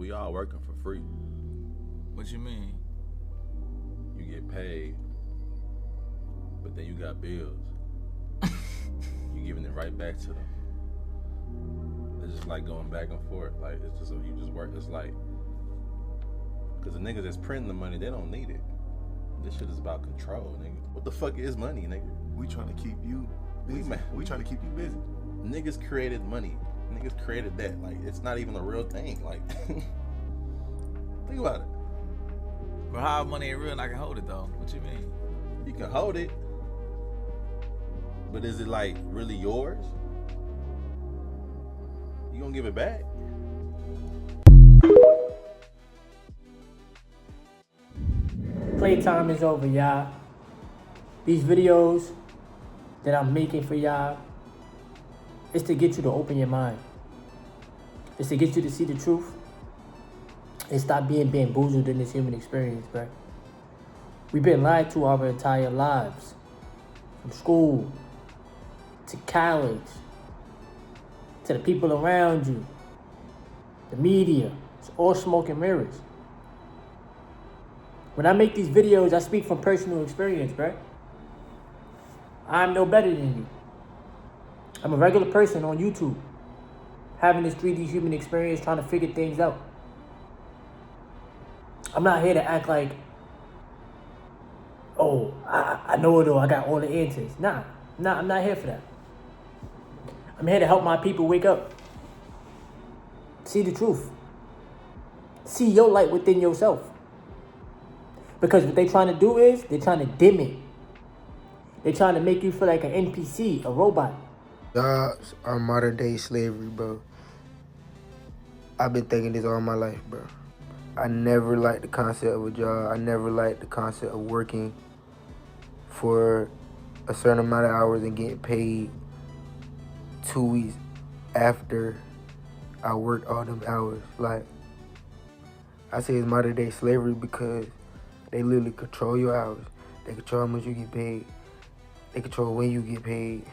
We all working for free. What you mean? You get paid, but then you got bills. You giving it right back to them. It's just like going back and forth. Like it's just you just work. It's like because the niggas that's printing the money, they don't need it. This shit is about control, nigga. What the fuck is money, nigga? We trying to keep you busy. We trying to keep you busy. Niggas created money. Niggas created that. Like it's not even a real thing. Like think about it. But how money ain't real and I can hold it though? What you mean? You can hold it, but is it like really yours? You gonna give it back? Playtime is over, y'all. These videos that I'm making for y'all, it's to get you to open your mind. It's to get you to see the truth and stop being bamboozled in this human experience, bro. We've been lied to our entire lives. From school, to college, to the people around you, the media. It's all smoke and mirrors. When I make these videos, I speak from personal experience, bro. I'm no better than you. I'm a regular person on YouTube, having this 3D human experience, trying to figure things out. I'm not here to act like, oh, I know it all, I got all the answers. Nah, I'm not here for that. I'm here to help my people wake up. See the truth. See your light within yourself. Because what they trying to do is, they're trying to dim it. They're trying to make you feel like an NPC, a robot. Jobs are modern day slavery, bro. I've been thinking this all my life, bro. I never liked the concept of a job. I never liked the concept of working for a certain amount of hours and getting paid 2 weeks after I worked all them hours. Like, I say it's modern day slavery because they literally control your hours. They control how much you get paid. They control when you get paid.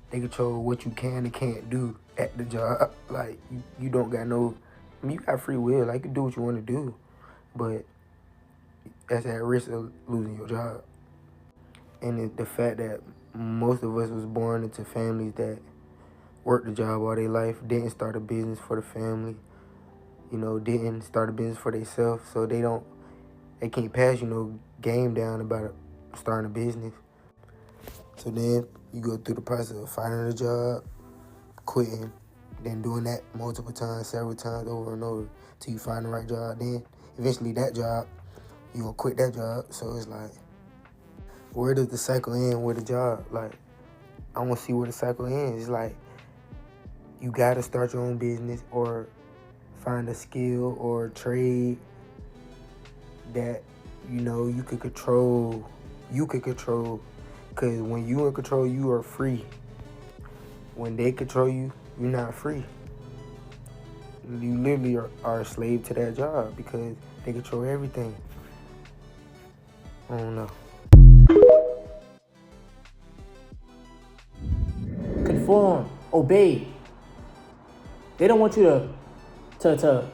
They control what you can and can't do at the job. Like, you don't got no... I mean, you got free will. Like, you can do what you want to do. But that's at risk of losing your job. And the fact that most of us was born into families that worked the job all their life, didn't start a business for the family, you know, didn't start a business for themselves, so they can't pass you no game down about starting a business. So then you go through the process of finding a job, quitting, then doing that multiple times, several times, over and over, till you find the right job. Then eventually that job, you gonna quit that job. So it's like, where does the cycle end with a job? Like, I wanna see where the cycle ends. It's like, you gotta start your own business or find a skill or a trade that, you know, you could control. Because when you in control, you are free. When they control you, you're not free. You literally are a slave to that job because they control everything. I don't know. Conform, obey. They don't want you to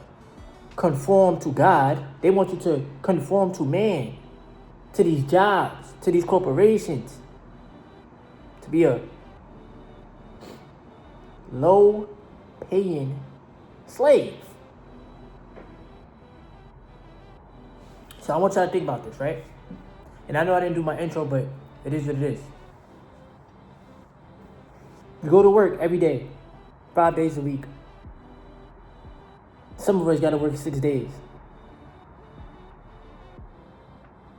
conform to God. They want you to conform to man, to these jobs, to these corporations, to be a low-paying slave. So I want y'all to think about this, right? And I know I didn't do my intro, but it is what it is. You go to work every day, 5 days a week. Some of us gotta work 6 days.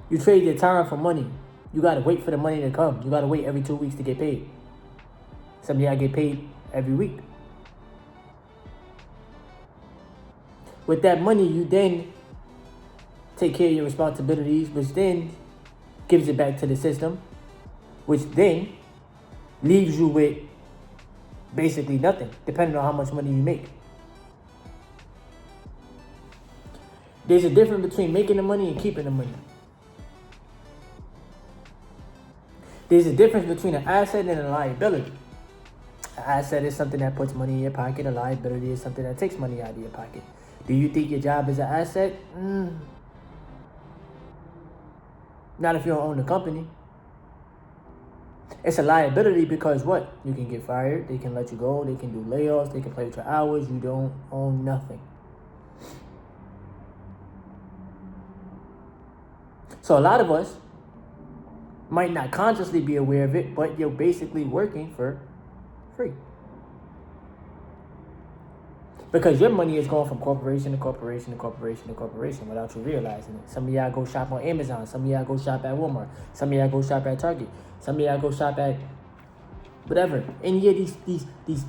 You trade your time for money. You gotta wait for the money to come. You gotta wait every 2 weeks to get paid. Some of y'all get paid every week. With that money, you then take care of your responsibilities, which then gives it back to the system, which then leaves you with basically nothing, depending on how much money you make. There's a difference between making the money and keeping the money. There's a difference between an asset and a liability. An asset is something that puts money in your pocket. A liability is something that takes money out of your pocket. Do you think your job is an asset? Not if you don't own the company. It's a liability because what? You can get fired, they can let you go, they can do layoffs, they can play with your hours, you don't own nothing. So a lot of us might not consciously be aware of it, but you're basically working for free. Because your money is going from corporation to corporation to corporation to corporation without you realizing it. Some of y'all go shop on Amazon. Some of y'all go shop at Walmart. Some of y'all go shop at Target. Some of y'all go shop at whatever. Any of these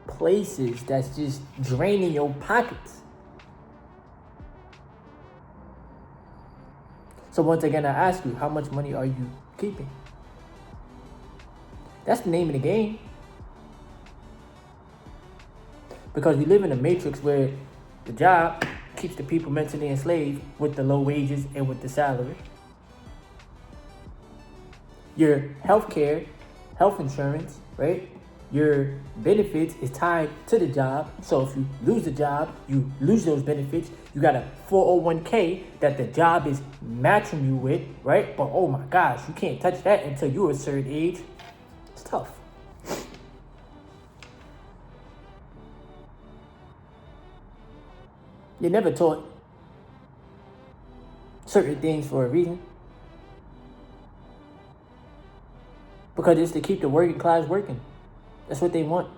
places that's just draining your pockets. So once again, I ask you, how much money are you keeping? That's the name of the game. Because we live in a matrix where the job keeps the people mentally enslaved with the low wages and with the salary. Your healthcare, health insurance, right? Your benefits is tied to the job. So if you lose the job, you lose those benefits. You got a 401k that the job is matching you with, right? But oh my gosh, you can't touch that until you're a certain age. It's tough. You're never taught certain things for a reason. Because it's to keep the working class working. That's what they want.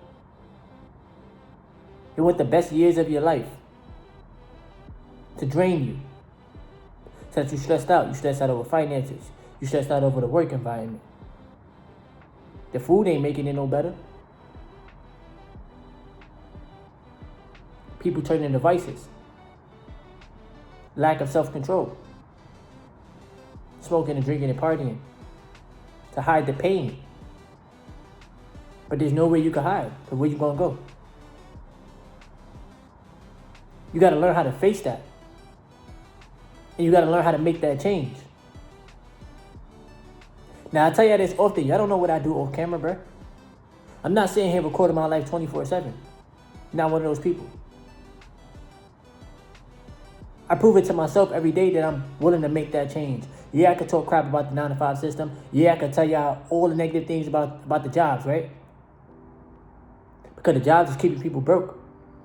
They want the best years of your life. To drain you. So that you're stressed out. You're stressed out over finances. You're stressed out over the work environment. The food ain't making it no better. People turning to vices. Lack of self-control. Smoking and drinking and partying. To hide the pain. But there's no way you can hide. So where you gonna go? You gotta learn how to face that. And you gotta learn how to make that change. Now I tell you this often, y'all don't know what I do off camera, bro. I'm not sitting here recording my life 24/7. Not one of those people. I prove it to myself every day that I'm willing to make that change. Yeah, I could talk crap about the 9-to-5 system. Yeah, I could tell y'all all the negative things about the jobs, right? Because the jobs is keeping people broke.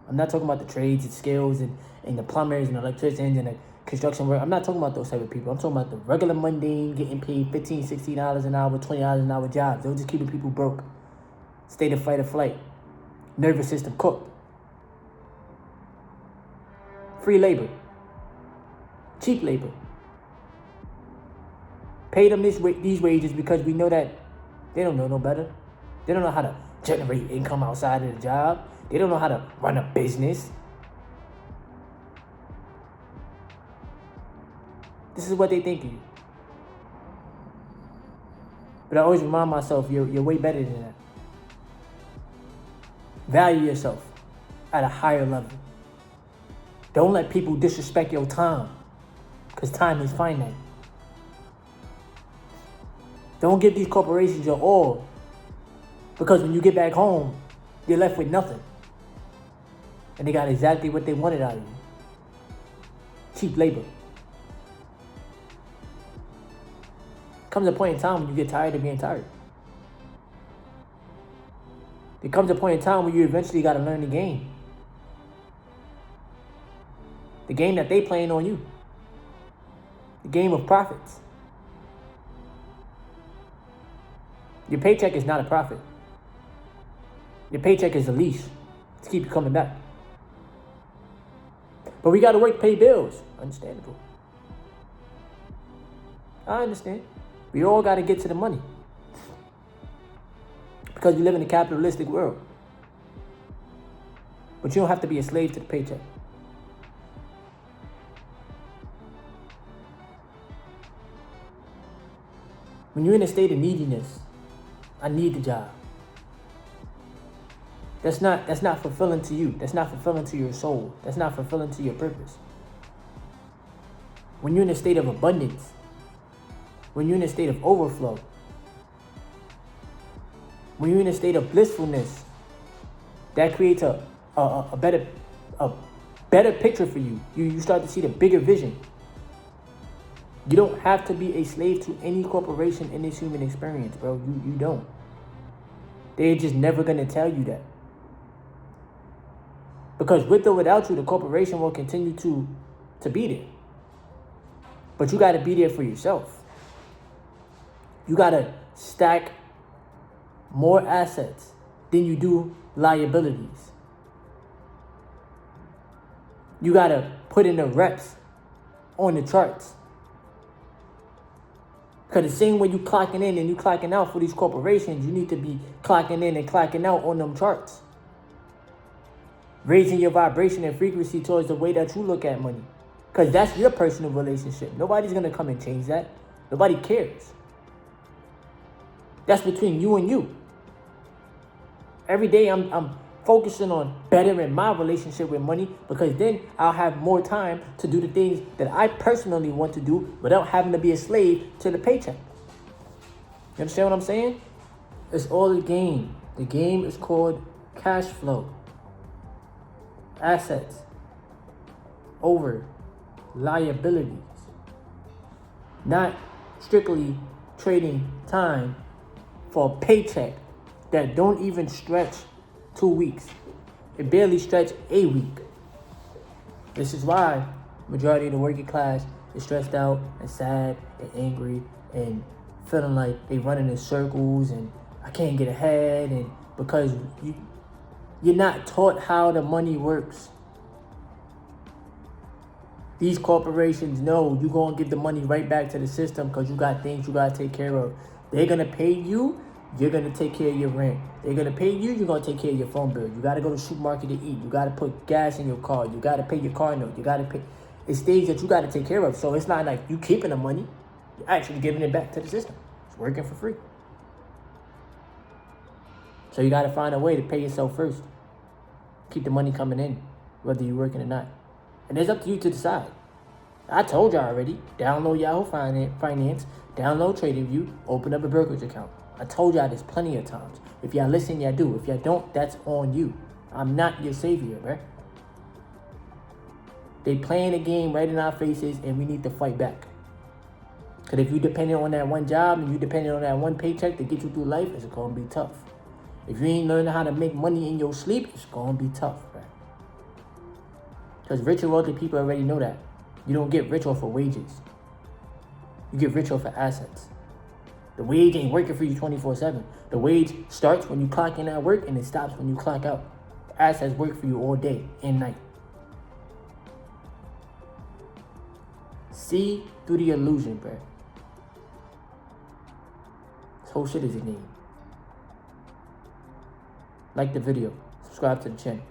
I'm not talking about the trades and skills and the plumbers and the electricians and the construction work. I'm not talking about those type of people. I'm talking about the regular mundane, getting paid $15, $16 an hour, $20 an hour jobs. They're just keeping people broke. State of fight or flight. Nervous system cooked. Free labor. Cheap labor. Pay them these wages because we know that they don't know no better. They don't know how to generate income outside of the job. They don't know how to run a business. This is what they think of you. But I always remind myself, you're way better than that. Value yourself at a higher level. Don't let people disrespect your time. Because time is finite. Don't give these corporations your all. Because when you get back home, you're left with nothing. And they got exactly what they wanted out of you. Cheap labor. Comes a point in time when you get tired of being tired. There comes a point in time where you eventually got to learn the game. The game that they playing on you. The game of profits. Your paycheck is not a profit. Your paycheck is a leash to keep you coming back. But we got to work to pay bills. Understandable. I understand. We all got to get to the money. Because we live in a capitalistic world. But you don't have to be a slave to the paycheck. When you're in a state of neediness, I need the job. That's not fulfilling to you. That's not fulfilling to your soul. That's not fulfilling to your purpose. When you're in a state of abundance, when you're in a state of overflow, when you're in a state of blissfulness, that creates a better better picture for you. You start to see the bigger vision. You don't have to be a slave to any corporation in this human experience, bro. You don't. They're just never going to tell you that. Because with or without you, the corporation will continue to be there. But you got to be there for yourself. You got to stack more assets than you do liabilities. You got to put in the reps on the charts. Because the same way you clocking in and you clocking out for these corporations, you need to be clocking in and clocking out on them charts. Raising your vibration and frequency towards the way that you look at money. Because that's your personal relationship. Nobody's going to come and change that. Nobody cares. That's between you and you. Every day I'm focusing on bettering my relationship with money, because then I'll have more time to do the things that I personally want to do without having to be a slave to the paycheck. You understand what I'm saying? It's all a game. The game is called cash flow. Assets over liabilities. Not strictly trading time for a paycheck that don't even stretch 2 weeks. It barely stretch a week. This is why majority of the working class is stressed out and sad and angry and feeling like they running in circles and I can't get ahead, and because you're not taught how the money works. These corporations know you're going to give the money right back to the system because you got things you got to take care of. They're going to pay you. You're going to take care of your rent. They're going to pay you. You're going to take care of your phone bill. You got to go to the supermarket to eat. You got to put gas in your car. You got to pay your car note. You got to pay. It's things that you got to take care of. So it's not like you keeping the money. You're actually giving it back to the system. It's working for free. So you got to find a way to pay yourself first. Keep the money coming in, whether you're working or not. And it's up to you to decide. I told y'all already. Download Yahoo Finance. Download TradingView. Open up a brokerage account. I told y'all this plenty of times. If y'all listen, y'all do. If y'all don't, that's on you. I'm not your savior, right? They playing a game right in our faces, and we need to fight back. Because if you dependent on that one job and you dependent on that one paycheck to get you through life, it's going to be tough. If you ain't learning how to make money in your sleep, it's going to be tough, right? Because rich and wealthy people already know that. You don't get rich off of wages. You get rich off of assets. The wage ain't working for you 24/7. The wage starts when you clock in at work and it stops when you clock out. The assets work for you all day and night. See through the illusion, bro. This whole shit is a game. Like the video. Subscribe to the channel.